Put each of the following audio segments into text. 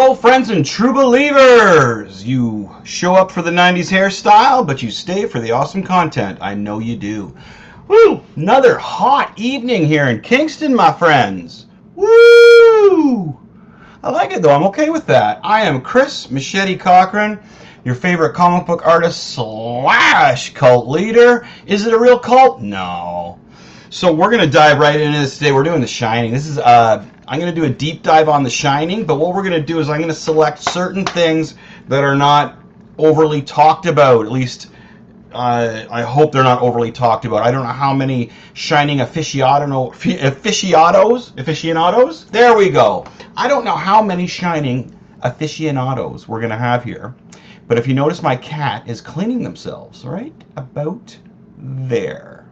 Hello, friends and true believers! You show up for the 90s hairstyle, but you stay for the awesome content. I know you do. Woo! Another hot evening here in Kingston, my friends. Woo! I like it, though. I'm okay with that. I am Chris Machete Cochran, your favorite comic book artist slash cult leader. Is it a real cult? No. So we're going to dive right into this today. We're doing The Shining. This is I'm going to do a deep dive on The Shining, but what we're going to do is I'm going to select certain things that are not overly talked about. At least I hope they're not overly talked about. I don't know how many Shining aficionados. There we go. I don't know how many Shining aficionados we're going to have here. But if you notice, my cat is cleaning themselves right about there.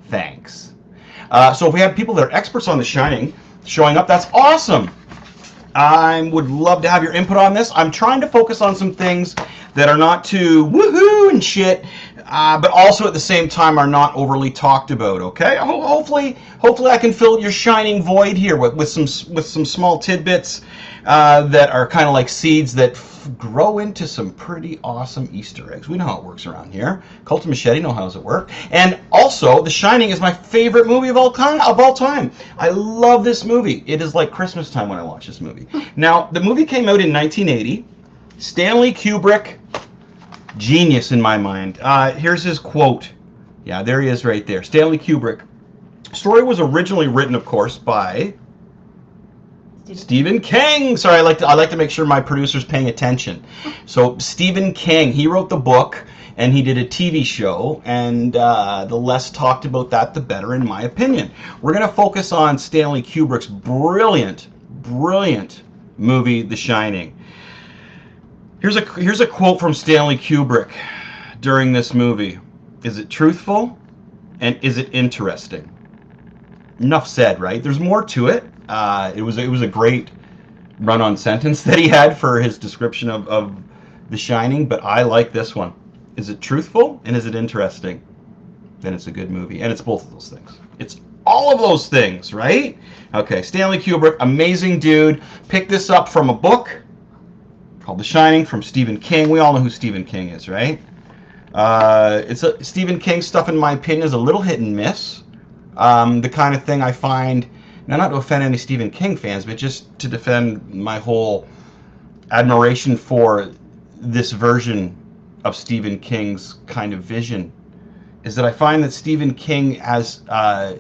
Thanks. So if we have people that are experts on The Shining showing up, that's awesome. I would love to have your input on this. I'm trying to focus on some things that are not too woohoo and shit, but also at the same time are not overly talked about. Okay, hopefully I can fill your Shining void here with some small tidbits that are kind of like seeds that grow into some pretty awesome Easter eggs. We know how it works around here. Cult of Machete know how it works. And also, The Shining is my favorite movie of all time. I love this movie. It is like Christmas time when I watch this movie. Now, the movie came out in 1980. Stanley Kubrick, genius in my mind. Here's his quote. Yeah, there he is right there. Stanley Kubrick. The story was originally written, of course, by Stephen King. Sorry, I like to make sure my producer's paying attention. So Stephen King, he wrote the book and he did a TV show, and the less talked about that, the better, in my opinion. We're going to focus on Stanley Kubrick's brilliant movie, The Shining. Here's a quote from Stanley Kubrick during this movie. Is it truthful? And is it interesting? Enough said, right? There's more to it. It was a great run-on sentence that he had for his description of The Shining, but I like this one. Is it truthful and is it interesting? Then it's a good movie, and it's both of those things. It's all of those things, right? Okay, Stanley Kubrick, amazing dude. Picked this up from a book called The Shining from Stephen King. We all know who Stephen King is, right? Stephen King stuff, in my opinion, is a little hit and miss. The kind of thing I find. Now, not to offend any Stephen King fans, but just to defend my whole admiration for this version of Stephen King's kind of vision, is that I find that Stephen King has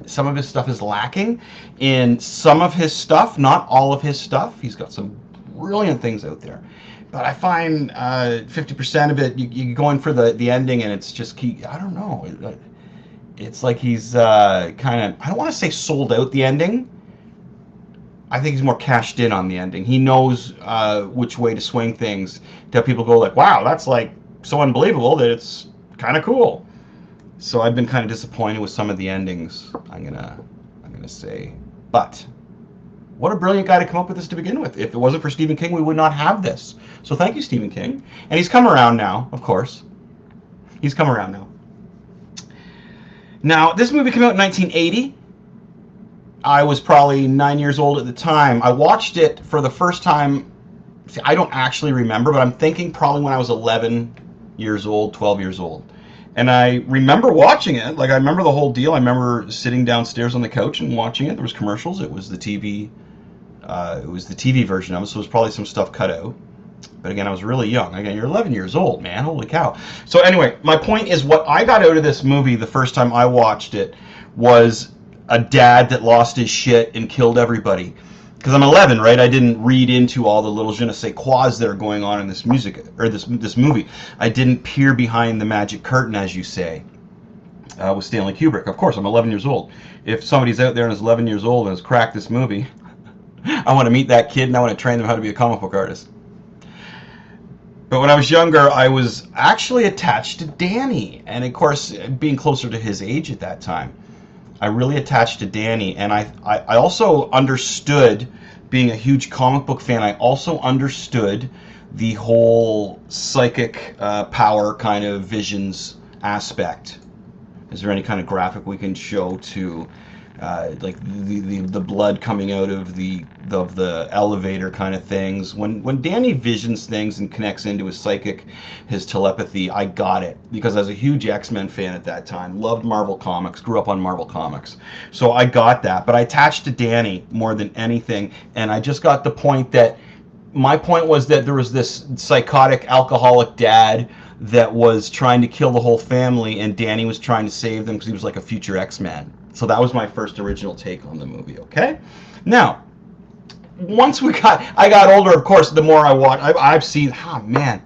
some of his stuff is lacking in some of his stuff, not all of his stuff. He's got some brilliant things out there. But I find 50% of it, you go in for the ending, and it's just, I don't know. It's like he's kind of, I don't want to say sold out the ending. I think he's more cashed in on the ending. He knows which way to swing things to have people go like, wow, that's like so unbelievable that it's kind of cool. So I've been kind of disappointed with some of the endings, I'm gonna say. But what a brilliant guy to come up with this to begin with. If it wasn't for Stephen King, we would not have this. So thank you, Stephen King. And he's come around now, of course. He's come around now. Now, this movie came out in 1980. I was probably 9 years old at the time. I watched it for the first time. See, I don't actually remember, but I'm thinking probably when I was 11 years old, 12 years old. And I remember watching it. Like, I remember the whole deal. I remember sitting downstairs on the couch and watching it. There was commercials. It was the TV. It was the TV version of it, so it was probably some stuff cut out. But again, I was really young. Again, you're 11 years old, man. Holy cow. So anyway, my point is, what I got out of this movie the first time I watched it was a dad that lost his shit and killed everybody. Because I'm 11, right? I didn't read into all the little je ne sais quois that are going on in this music or this movie. I didn't peer behind the magic curtain, as you say, with Stanley Kubrick. Of course, I'm 11 years old. If somebody's out there and is 11 years old and has cracked this movie, I want to meet that kid and I want to train them how to be a comic book artist. But when I was younger, I was actually attached to Danny. And of course, being closer to his age at that time, I really attached to Danny. And I also understood, being a huge comic book fan, I also understood the whole psychic power kind of visions aspect. Is there any kind of graphic we can show to like the blood coming out of the elevator kind of things. When Danny visions things and connects into his psychic, his telepathy, I got it because I was a huge X-Men fan at that time. Loved Marvel Comics, grew up on Marvel Comics, so I got that. But I attached to Danny more than anything, and I just got the point that my point was that there was this psychotic alcoholic dad that was trying to kill the whole family, and Danny was trying to save them because he was like a future X-Man. So that was my first original take on the movie, okay? Now, once I got older, of course, the more I watched, I've seen, man,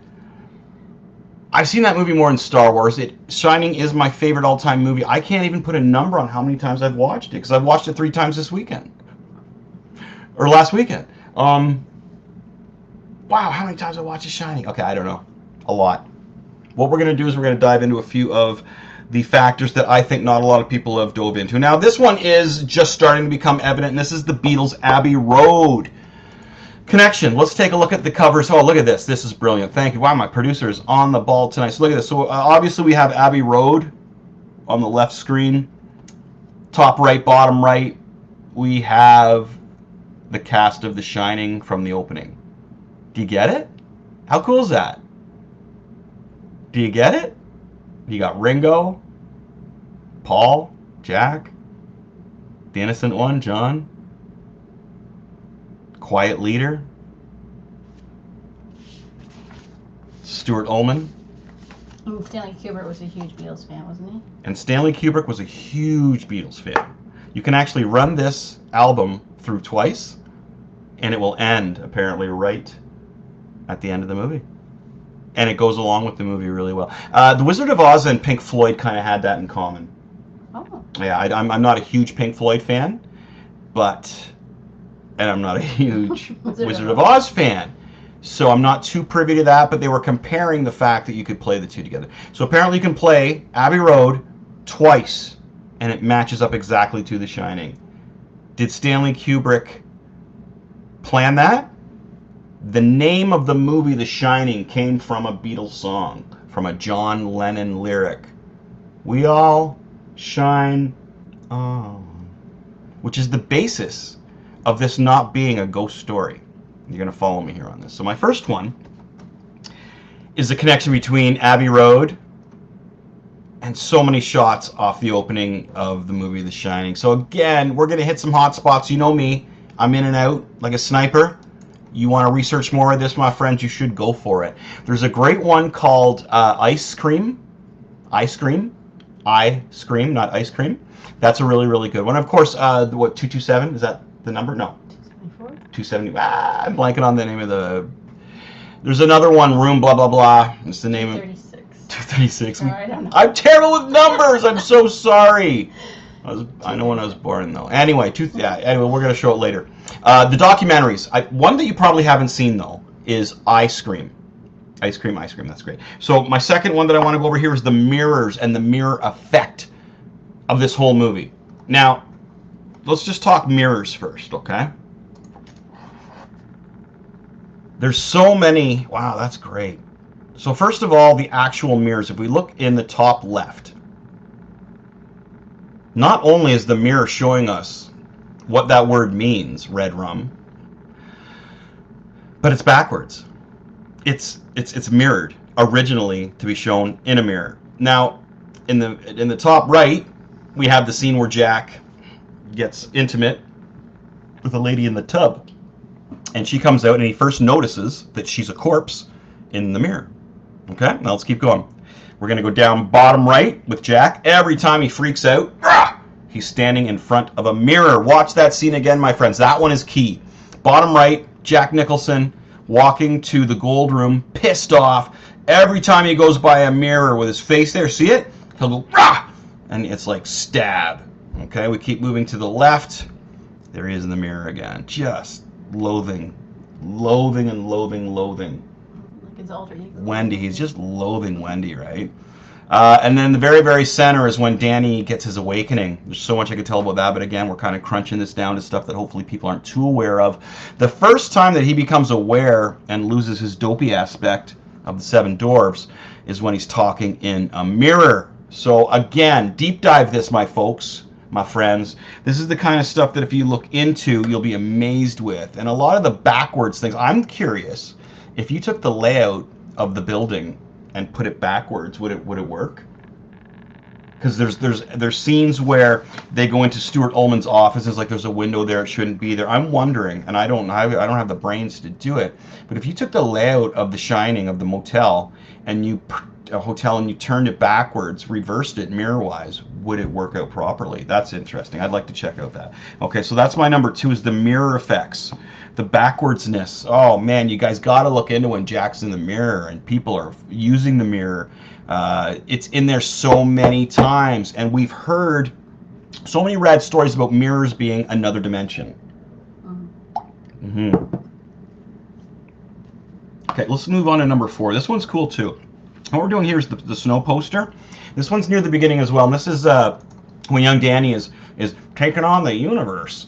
I've seen that movie more than Star Wars. Shining is my favorite all-time movie. I can't even put a number on how many times I've watched it, because I've watched it 3 times this weekend. Or last weekend. Wow, how many times I watched Shining? Okay, I don't know. A lot. What we're going to do is we're going to dive into a few of the factors that I think not a lot of people have dove into. Now, this one is just starting to become evident, and this is the Beatles' Abbey Road connection. Let's take a look at the covers. Oh, look at this. This is brilliant. Thank you. Wow, my producer is on the ball tonight. So look at this. So obviously we have Abbey Road on the left screen. Top right, bottom right, we have the cast of The Shining from the opening. Do you get it? How cool is that? Do you get it? You got Ringo, Paul, Jack, the innocent one, John, quiet leader, Stuart Ullman. Ooh, Stanley Kubrick was a huge Beatles fan, wasn't he? And Stanley Kubrick was a huge Beatles fan. You can actually run this album through twice, and it will end, apparently, right at the end of the movie. And it goes along with the movie really well. The Wizard of Oz and Pink Floyd kind of had that in common. Oh. Yeah, I'm not a huge Pink Floyd fan, and I'm not a huge Wizard of Oz fan. So I'm not too privy to that, but they were comparing the fact that you could play the two together. So apparently you can play Abbey Road twice, and it matches up exactly to The Shining. Did Stanley Kubrick plan that? The name of the movie The Shining came from a Beatles song, from a John Lennon lyric. We all shine on. Which is the basis of this not being a ghost story. You're going to follow me here on this. So my first one is the connection between Abbey Road and so many shots off the opening of the movie The Shining. So again, we're going to hit some hot spots. You know me. I'm in and out like a sniper. You want to research more of this, my friends, you should go for it. There's a great one called Ice Cream. Ice Cream. I Scream, not ice cream. That's a really, really good one. Of course, what, 227? Is that the number? No. 270. I'm blanking on the name of the... There's another one, Room blah, blah, blah. It's the name 236. of... 236. No, I don't know. I'm terrible with numbers. I'm so sorry. I know when I was born, though. Anyway, anyway, we're going to show it later. The documentaries. One that you probably haven't seen, though, is I Scream. Ice Cream, that's great. So my second one that I want to go over here is the mirrors and the mirror effect of this whole movie. Now, let's just talk mirrors first, okay? There's so many. Wow, that's great. So first of all, the actual mirrors. If we look in the top left, not only is the mirror showing us what that word means, red rum, but it's backwards. It's mirrored originally to be shown in a mirror. Now, in the top right, we have the scene where Jack gets intimate with a lady in the tub, and she comes out and he first notices that she's a corpse in the mirror. Okay, now let's keep going. We're going to go down bottom right with Jack. Every time he freaks out, he's standing in front of a mirror. Watch that scene again, my friends. That one is key. Bottom right, Jack Nicholson walking to the gold room, pissed off. Every time he goes by a mirror with his face there, see it? He'll go, rah! And it's like stab. Okay, we keep moving to the left. There he is in the mirror again. Just loathing. Loathing and loathing, loathing. Like his alter ego. Wendy, he's just loathing Wendy, right? And then the very, very center is when Danny gets his awakening. There's so much I could tell about that, but again, we're kind of crunching this down to stuff that hopefully people aren't too aware of. The first time that he becomes aware and loses his dopey aspect of the Seven Dwarfs is when he's talking in a mirror. So again, deep dive this, my folks. my friends. This is the kind of stuff that if you look into, you'll be amazed with. And a lot of the backwards things, I'm curious, if you took the layout of the building and put it backwards, would it work? Because there's scenes where they go into Stuart Ullman's office. It's like there's a window there, it shouldn't be there. I'm wondering, and I don't have the brains to do it, but if you took the layout of The Shining, of the motel, and you turned it backwards, reversed it mirror-wise, would it work out properly? That's interesting. I'd like to check out that. Okay, so that's my number 2, is the mirror effects. The backwardsness. Oh man, you guys got to look into when Jack's in the mirror and people are using the mirror. It's in there so many times, and we've heard so many rad stories about mirrors being another dimension. Okay, let's move on to number 4. This one's cool too. What we're doing here is the snow poster. This one's near the beginning as well, and this is when young Danny is taking on the universe.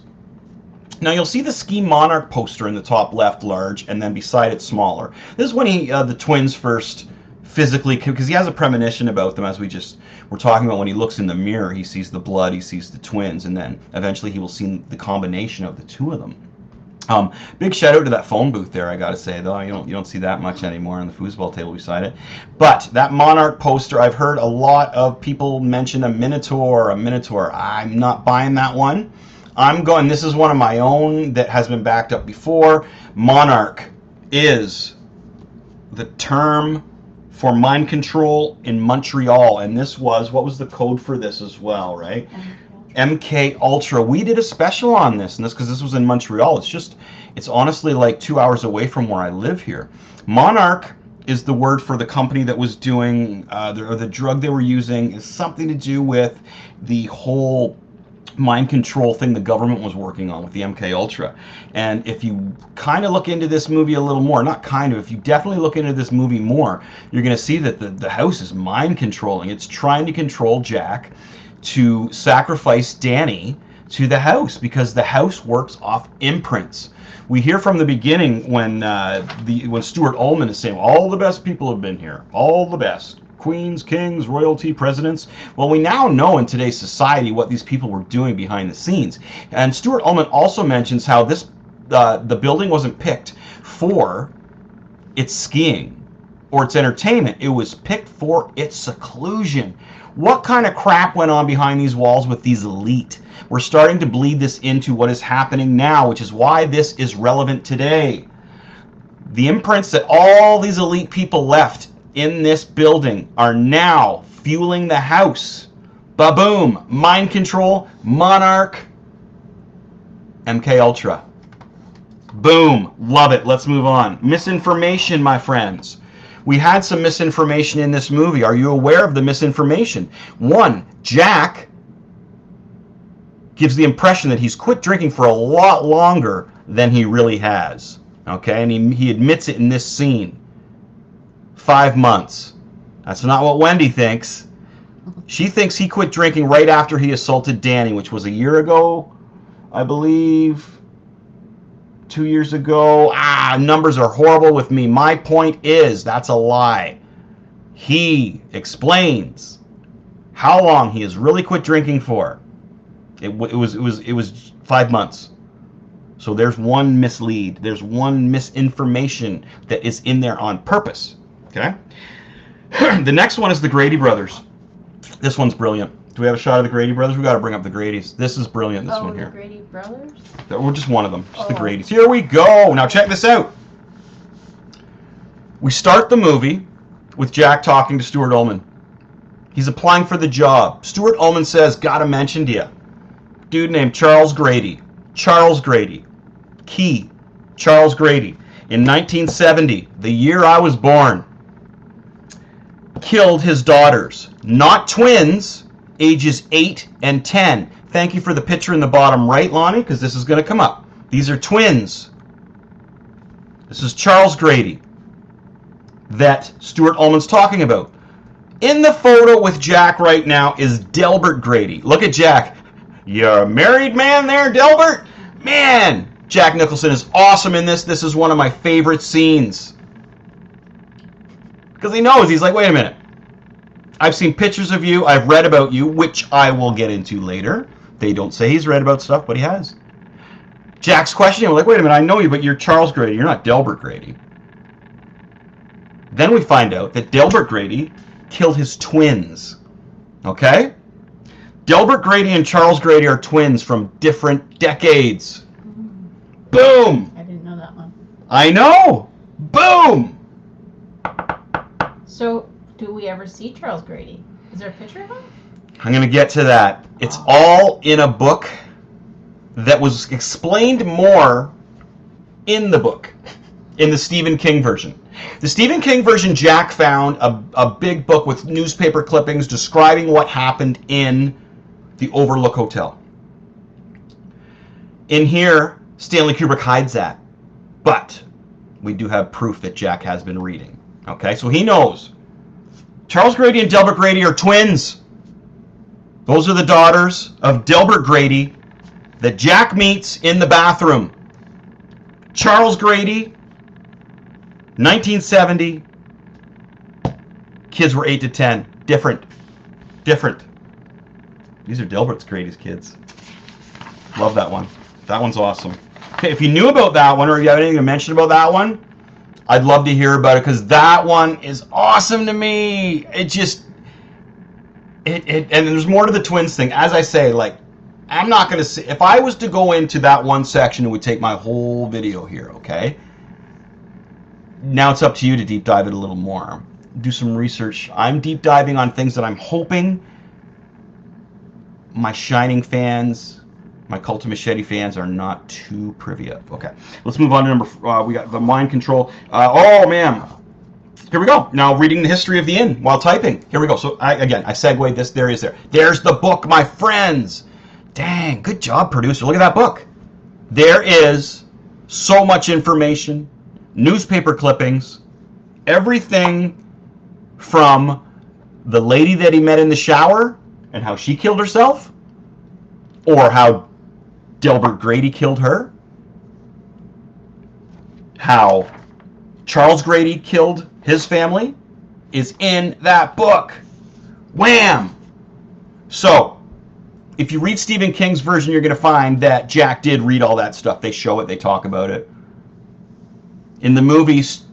Now you'll see the Ski Monarch poster in the top left, large, and then beside it, smaller. This is when the twins first physically, because he has a premonition about them, as we just were talking about. When he looks in the mirror, he sees the blood, he sees the twins, and then eventually he will see the combination of the two of them. Big shout out to that phone booth there, I gotta say, though. You don't see that much anymore on the foosball table beside it. But that Monarch poster, I've heard a lot of people mention a Minotaur. I'm not buying that one. This is one of my own that has been backed up before. Monarch is the term for mind control in Montreal, and this was, what was the code for this as well, right? MK Ultra. We did a special on this, because this was in Montreal. It's honestly like 2 hours away from where I live here. Monarch is the word for the company that was doing, the drug they were using is something to do with the whole mind control thing the government was working on with the MK Ultra. And if you kind of look into this movie a little more, not kind of, if you definitely look into this movie more, you're going to see that the house is mind controlling. It's trying to control Jack to sacrifice Danny to the house, because the house works off imprints. We hear from the beginning when Stuart Ullman is saying all the best people have been here, all the best. Queens, kings, royalty, presidents. Well, we now know in today's society what these people were doing behind the scenes. And Stuart Ullman also mentions how the building wasn't picked for its skiing or its entertainment. It was picked for its seclusion. What kind of crap went on behind these walls with these elite? We're starting to bleed this into what is happening now, which is why this is relevant today. The imprints that all these elite people left in this building are now fueling the house. Ba-boom. Mind control, Monarch, MK Ultra. Boom. Love it. Let's move on. Misinformation, my friends. We had some misinformation in this movie. Are you aware of the misinformation? 1, Jack gives the impression that he's quit drinking for a lot longer than he really has. Okay, and he admits it in this scene. 5 months. That's not what Wendy thinks. She thinks he quit drinking right after he assaulted Danny, which was a year ago, I believe. 2 years ago. Numbers are horrible with me. My point is, that's a lie. He explains how long he has really quit drinking for. It was 5 months. So there's one mislead. There's one misinformation that is in there on purpose. Okay. The next one is the Grady brothers. This one's brilliant. Do we have a shot of the Grady brothers? We got to bring up the Gradys. This is brilliant. This one here. The Grady brothers? We're just one of them. Just the Gradys. Here we go. Now check this out. We start the movie with Jack talking to Stuart Ullman. He's applying for the job. Stuart Ullman says, "Gotta mention to you, dude named Charles Grady." Charles Grady. Key. Charles Grady. In 1970, the year I was born, killed his daughters. Not twins, ages 8 and 10. Thank you for the picture in the bottom right, Lonnie, because this is going to come up. These are twins. This is Charles Grady that Stuart Ullman's talking about. In the photo with Jack right now is Delbert Grady. Look at Jack. You're a married man there, Delbert? Man, Jack Nicholson is awesome in this. This is one of my favorite scenes. Because he knows, he's like, wait a minute. I've seen pictures of you, I've read about you, which I will get into later. They don't say he's read about stuff, but he has. Jack's questioning him, like, wait a minute, I know you, but you're Charles Grady. You're not Delbert Grady. Then we find out that Delbert Grady killed his twins. Okay? Delbert Grady and Charles Grady are twins from different decades. Boom! I didn't know that one. I know! Boom! So, do we ever see Charles Grady? Is there a picture of him? I'm going to get to that. It's all in a book that was explained more in the book, in the Stephen King version. The Stephen King version, Jack found a big book with newspaper clippings describing what happened in the Overlook Hotel. In here, Stanley Kubrick hides that. But we do have proof that Jack has been reading. Okay, so he knows. Charles Grady and Delbert Grady are twins. Those are the daughters of Delbert Grady that Jack meets in the bathroom. Charles Grady, 1970. Kids were 8 to 10. Different. These are Delbert Grady's kids. Love that one. That one's awesome. Okay, if you knew about that one or if you have anything to mention about that one, I'd love to hear about it because that one is awesome to me. And there's more to the twins thing. As I say, like, I'm not going to say, if I was to go into that one section, it would take my whole video here, okay? Now it's up to you to deep dive it a little more. Do some research. I'm deep diving on things that I'm hoping my Shining fans, my Cult of Machete fans are not too privy of. Okay, let's move on to number, we got the mind control. Oh, man. Here we go. Now reading the history of the inn while typing. Here we go. So, I segued this. There he is there. There's the book, my friends. Dang, good job, producer. Look at that book. There is so much information, newspaper clippings, everything from the lady that he met in the shower and how she killed herself, or how Delbert Grady killed her, how Charles Grady killed his family, is in that book. Wham! So, if you read Stephen King's version, you're going to find that Jack did read all that stuff. They show it, they talk about it. In the movies,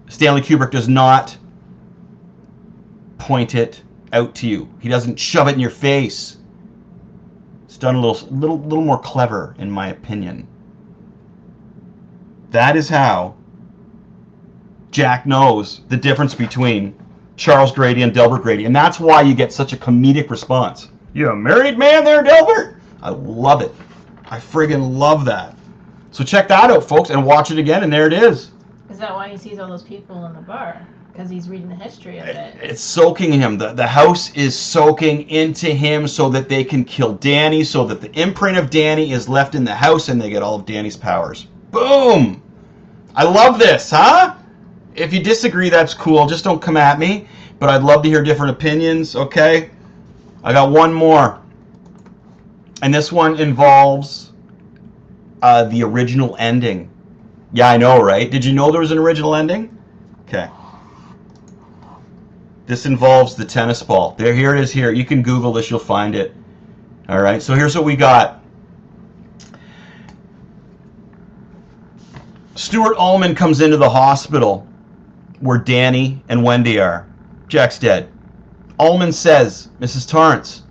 Stanley Kubrick does not point it out to you. He doesn't shove it in your face. It's done a little more clever, in my opinion. That is how Jack knows the difference between Charles Grady and Delbert Grady, and that's why you get such a comedic response. You a married man there, Delbert? I love it. I friggin' love that. So check that out, folks, and watch it again, and there it is. Is that why he sees all those people in the bar? Because he's reading the history of it. It's soaking him. The house is soaking into him so that they can kill Danny, so that the imprint of Danny is left in the house and they get all of Danny's powers. Boom! I love this, huh? If you disagree, that's cool. Just don't come at me. But I'd love to hear different opinions, okay? I got one more. And this one involves the original ending. Yeah, I know, right? Did you know there was an original ending? Okay. This involves the tennis ball. Here it is here. You can Google this. You'll find it. All right. So here's what we got. Stuart Ullman comes into the hospital where Danny and Wendy are. Jack's dead. Ullman says, Mrs. Torrance,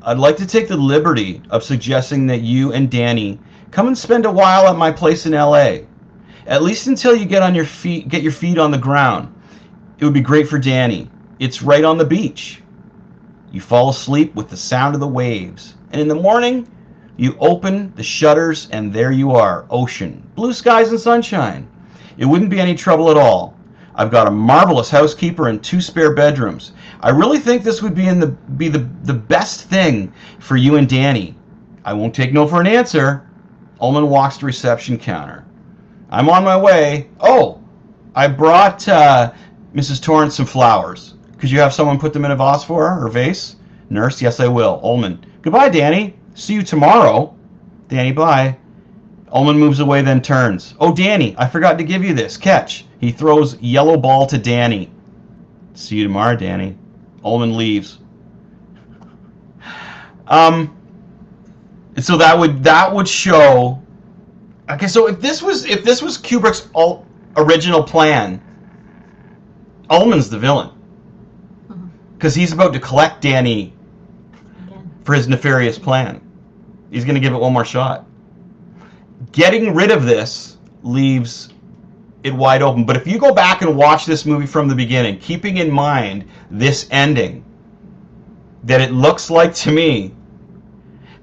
I'd like to take the liberty of suggesting that you and Danny come and spend a while at my place in L.A. At least until you get your feet on the ground. It would be great for Danny. It's right on the beach. You fall asleep with the sound of the waves. And in the morning, you open the shutters and there you are. Ocean, blue skies and sunshine. It wouldn't be any trouble at all. I've got a marvelous housekeeper and 2 spare bedrooms. I really think this would be the best thing for you and Danny. I won't take no for an answer. Ullman walks to reception counter. I'm on my way. Oh, I brought Mrs. Torrance some flowers. Could you have someone put them in a vase for her, or vase? Nurse, yes, I will. Ullman, goodbye, Danny. See you tomorrow. Danny, bye. Ullman moves away, then turns. Oh, Danny, I forgot to give you this. Catch. He throws yellow ball to Danny. See you tomorrow, Danny. Ullman leaves. So that would show. Okay, so if this was Kubrick's original plan, Ullman's the villain because he's about to collect Danny for his nefarious plan. He's going to give it one more shot. Getting rid of this leaves it wide open. But if you go back and watch this movie from the beginning, keeping in mind this ending, that it looks like to me.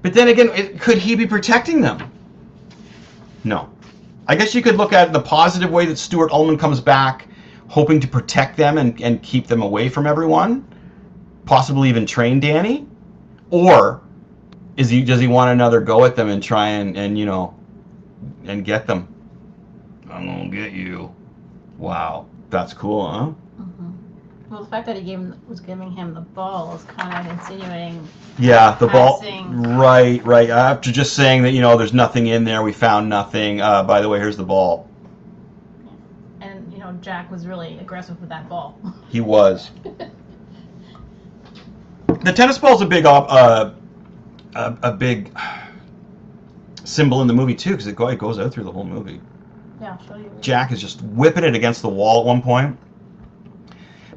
But then again, could he be protecting them? No. I guess you could look at it the positive way that Stuart Ullman comes back, hoping to protect them and keep them away from everyone, possibly even train Danny, or does he want another go at them and try and you know and get them? I'm gonna get you. Wow, that's cool, huh? Well, the fact that he was giving him the ball is kind of insinuating. Yeah, the passing. ball. Right. After just saying that, there's nothing in there, we found nothing. By the way, here's the ball. And Jack was really aggressive with that ball. He was. The tennis ball's a big symbol in the movie too, because it goes out through the whole movie. Yeah, I'll show you. Jack is just whipping it against the wall at one point.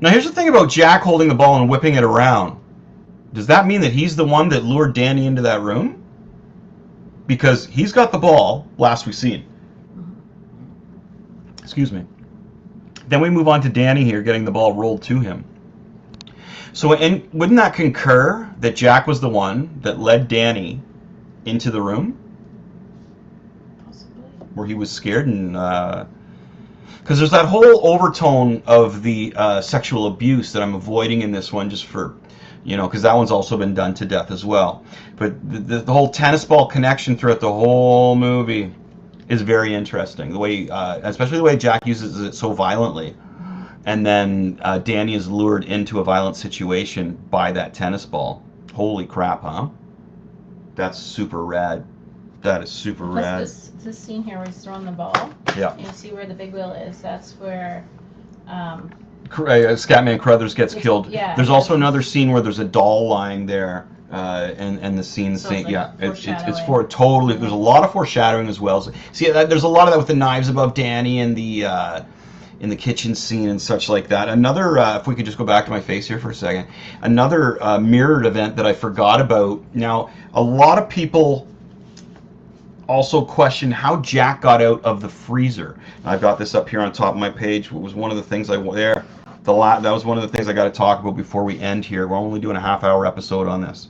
Now, here's the thing about Jack holding the ball and whipping it around. Does that mean that he's the one that lured Danny into that room? Because he's got the ball, last we seen. Excuse me. Then we move on to Danny here, getting the ball rolled to him. So wouldn't that concur that Jack was the one that led Danny into the room? Possibly. Where he was scared and... because there's that whole overtone of the sexual abuse that I'm avoiding in this one, just for, because that one's also been done to death as well. But the whole tennis ball connection throughout the whole movie is very interesting. The way, especially the way Jack uses it so violently, and then Danny is lured into a violent situation by that tennis ball. Holy crap, huh? That's super rad. That is super rad. This scene here where he's throwing the ball. Yeah. You see where the big wheel is. That's where. Scatman Crothers gets killed. Yeah. There's also another scene where there's a doll lying there, and the scene. So it's like yeah, it's foreshadowing. totally. There's a lot of foreshadowing as well. So, see, there's a lot of that with the knives above Danny and in the kitchen scene and such like that. Another, if we could just go back to my face here for a second, another mirrored event that I forgot about. Now, a lot of people also question how Jack got out of the freezer. I've got this up here on top of my page. It was one of the things that was one of the things I got to talk about before we end here. We're only doing a half-hour episode on this.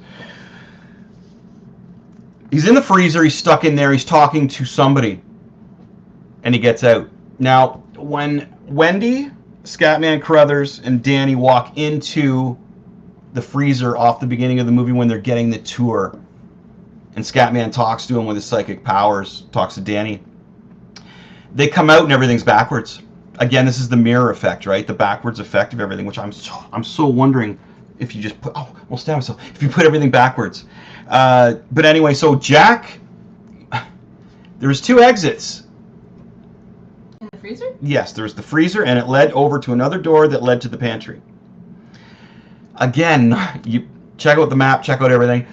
He's in the freezer. He's stuck in there. He's talking to somebody, and he gets out. Now, when Wendy, Scatman Crothers, and Danny walk into the freezer off the beginning of the movie when they're getting the tour, and Scatman talks to him with his psychic powers, talks to Danny, they come out and everything's backwards. Again, this is the mirror effect, right? The backwards effect of everything, which I'm so wondering if you just put, if you put everything backwards. But anyway, so Jack, there's two exits. In the freezer? Yes, there's the freezer, and it led over to another door that led to the pantry. Again, you check out the map, check out everything.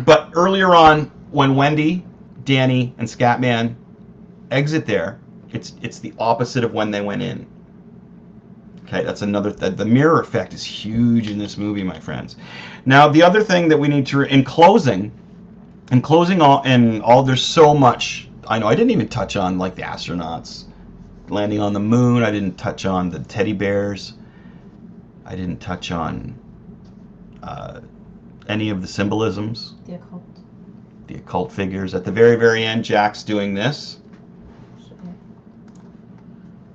But earlier on, when Wendy, Danny, and Scatman exit there, it's the opposite of when they went in. Okay, that's another. The mirror effect is huge in this movie, my friends. Now, the other thing that we need to, in closing, all, there's so much. I know I didn't even touch on like the astronauts landing on the moon. I didn't touch on the teddy bears. I didn't touch on any of the symbolisms. The occult figures. At the very, very end, Jack's doing this.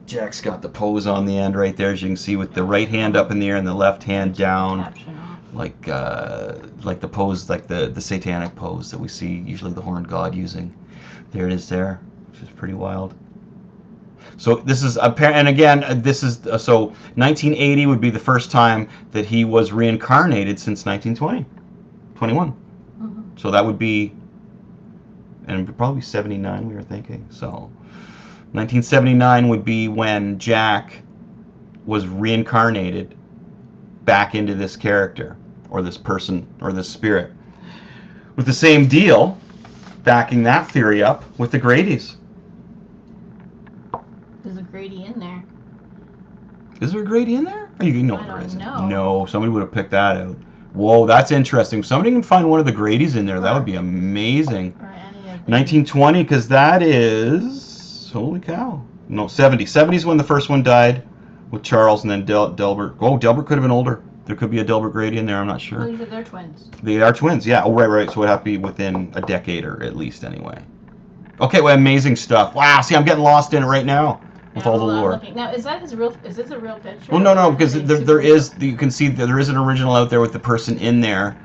Jack's got the pose on the end right there, as you can see, with the right hand up in the air and the left hand down, like the pose, like the satanic pose that we see usually the horned god using. There it is there, which is pretty wild. So this is apparent, and again, this is so 1980 would be the first time that he was reincarnated since 1921. Mm-hmm. So that would be, and probably 79 we were thinking. So 1979 would be when Jack was reincarnated back into this character, or this person, or this spirit. With the same deal, backing that theory up with the Grady's. There's a Grady in there. Is there a Grady in there? Oh, you know I there don't isn't. know. No, somebody would have picked that out. Whoa, that's interesting. If somebody can find one of the Grady's in there, that would be amazing. Or any of the 1920, because that is... Holy cow. No, 70. 70 is when the first one died with Charles, and then Delbert. Oh, Delbert could have been older. There could be a Delbert Grady in there, I'm not sure. Well, you said they're twins. They are twins, yeah. Oh, right. So it would have to be within a decade, or at least, anyway. Okay, well, amazing stuff. Wow, see, I'm getting lost in it right now with all the lore. Now, is that his real? Is this a real picture? Well, no, because there is. You can see that there is an original out there with the person in there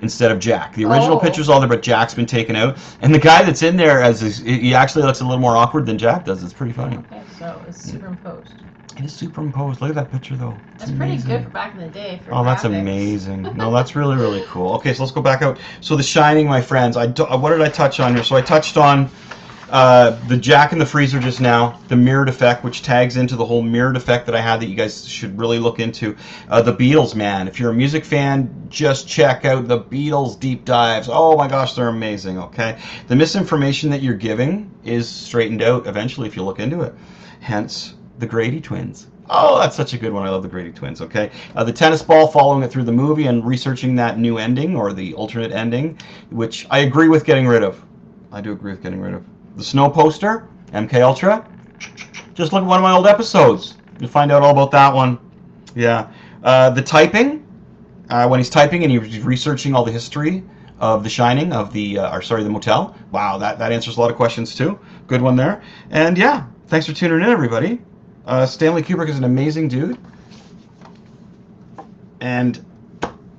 instead of Jack. The original picture's all there, but Jack's been taken out, and the guy that's in there he actually looks a little more awkward than Jack does. It's pretty funny. Okay, so it's superimposed. It is superimposed. Look at that picture, though. That's pretty good for back in the day. Oh, that's amazing. No, that's really, really cool. Okay, so let's go back out. So The Shining, my friends. What did I touch on here? So I touched on the Jack in the freezer just now, the mirrored effect, which tags into the whole mirrored effect that I had that you guys should really look into. The Beatles, man. If you're a music fan, just check out the Beatles deep dives. Oh my gosh, they're amazing, okay? The misinformation that you're giving is straightened out eventually if you look into it. Hence, the Grady twins. Oh, that's such a good one. I love the Grady twins, okay? The tennis ball, following it through the movie and researching that new ending or the alternate ending, which I agree with getting rid of. I do agree with getting rid of. The snow poster, MK Ultra. Just look at one of my old episodes. You'll find out all about that one. Yeah. The typing, when he's typing and he's researching all the history of The Shining, of the motel. Wow, that answers a lot of questions too. Good one there. And yeah, thanks for tuning in, everybody. Stanley Kubrick is an amazing dude. And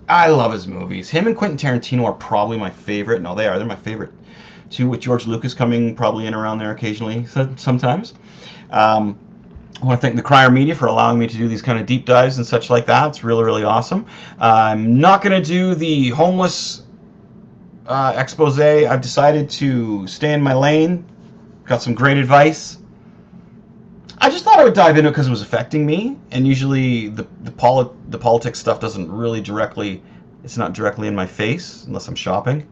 I love his movies. Him and Quentin Tarantino are probably my favorite. No, they are. They're my favorite. Two, with George Lucas coming probably in around there occasionally sometimes. I want to thank the Crier Media for allowing me to do these kind of deep dives and such like that. It's really, really awesome. I'm not going to do the homeless expose. I've decided to stay in my lane. Got some great advice. I just thought I would dive into it because it was affecting me, and usually the politics stuff doesn't really it's not directly in my face unless I'm shopping.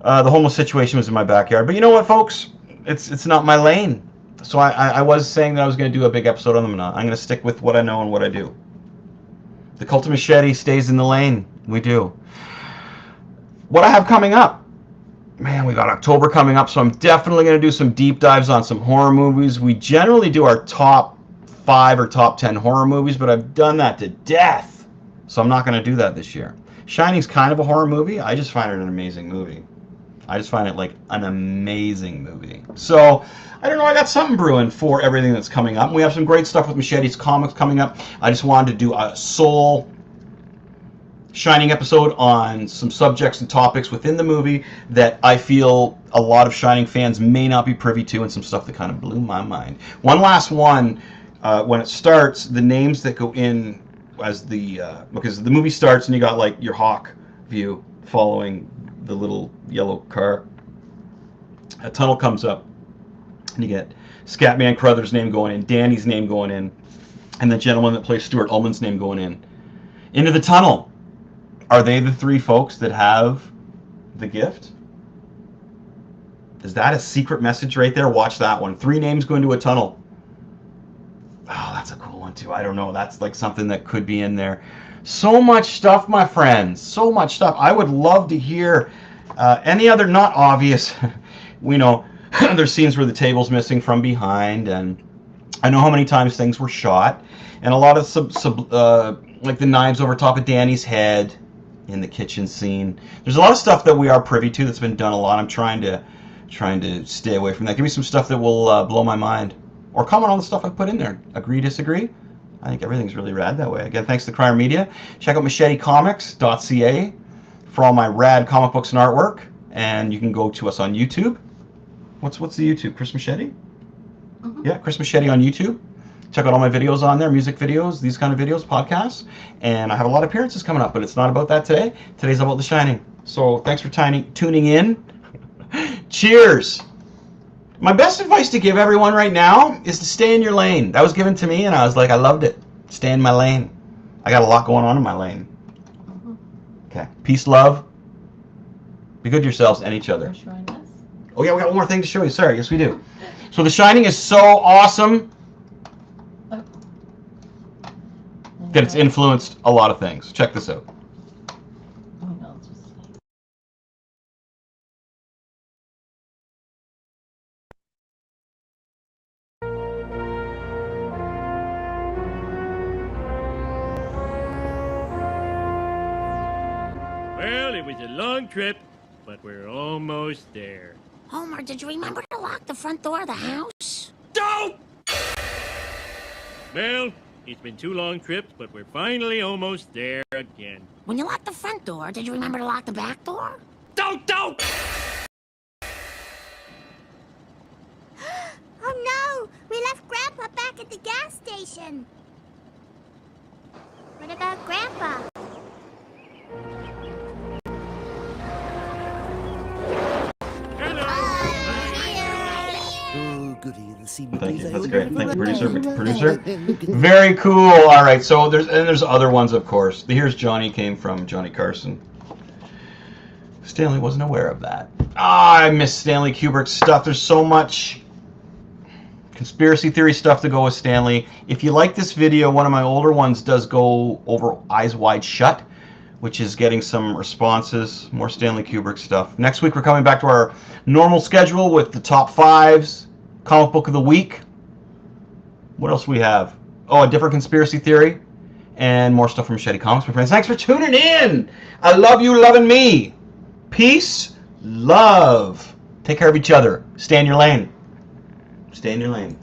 The homeless situation was in my backyard, but you know what, folks? It's not my lane. So I was saying that I was going to do a big episode on them. I'm going to stick with what I know and what I do. The Cult of Machete stays in the lane. We do. What I have coming up. Man, we got October coming up, so I'm definitely going to do some deep dives on some horror movies. We generally do our top 5 or top 10 horror movies, but I've done that to death, so I'm not going to do that this year. Shining's kind of a horror movie. I just find it an amazing movie. I just find it like an amazing movie. So, I don't know, I got something brewing for everything that's coming up. We have some great stuff with Machete's Comics coming up. I just wanted to do a sole Shining episode on some subjects and topics within the movie that I feel a lot of Shining fans may not be privy to, and some stuff that kind of blew my mind. One last one, when it starts, the names that go in as because the movie starts and you got like your hawk view following the little yellow car. A tunnel comes up and you get Scatman Crothers' name going in, Danny's name going in, and the gentleman that plays Stuart Ullman's name going in. Into the tunnel. Are they the 3 folks that have the gift? Is that a secret message right there? Watch that one. 3 names go into a tunnel. Oh, that's a cool one too. I don't know. That's like something that could be in there. So much stuff, my friends. So much stuff. I would love to hear any other not obvious. We know there's scenes where the table's missing from behind, and I know how many times things were shot, and a lot of like the knives over top of Danny's head in the kitchen scene. There's a lot of stuff that we are privy to that's been done a lot. I'm trying to stay away from that. Give me some stuff that will blow my mind, or comment on the stuff I put in there. Agree, disagree? I think everything's really rad that way. Again, thanks to Crier Media. Check out machetecomics.ca for all my rad comic books and artwork, and you can go to us on YouTube. What's the YouTube? Chris Machete? Mm-hmm. Yeah, Chris Machete on YouTube. Check out all my videos on there, music videos, these kind of videos, podcasts. And I have a lot of appearances coming up, but it's not about that today. Today's about The Shining. So thanks for tuning in. Cheers. My best advice to give everyone right now is to stay in your lane. That was given to me, and I was like, I loved it. Stay in my lane. I got a lot going on in my lane. Okay. Peace, love, Be good to yourselves and each other. We're showing this. Oh yeah, we got one more thing to show you. Sorry, yes we do. So The Shining is so awesome that it's influenced a lot of things. Check this out. Oh no, it's just... Well, it was a long trip, but we're almost there. Homer, did you remember to lock the front door of the house? Don't! Well, it's been 2 long trips, but we're finally almost there again. When you locked the front door, did you remember to lock the back door? Don't! Oh no! We left Grandpa back at the gas station. What about Grandpa? Oh, goody. The scene. Thank you. That's great. Thank you, producer. Very cool. All right. So there's other ones, of course. Here's Johnny came from Johnny Carson. Stanley wasn't aware of that. I miss Stanley Kubrick's stuff. There's so much conspiracy theory stuff to go with Stanley. If you like this video, one of my older ones does go over Eyes Wide Shut, which is getting some responses. More Stanley Kubrick stuff. Next week we're coming back to our normal schedule with the top 5s, comic book of the week. What else do we have? Oh, a different conspiracy theory, and more stuff from Machete Comics, my friends. Thanks for tuning in. I love you loving me. Peace, love. Take care of each other. Stay in your lane. Stay in your lane.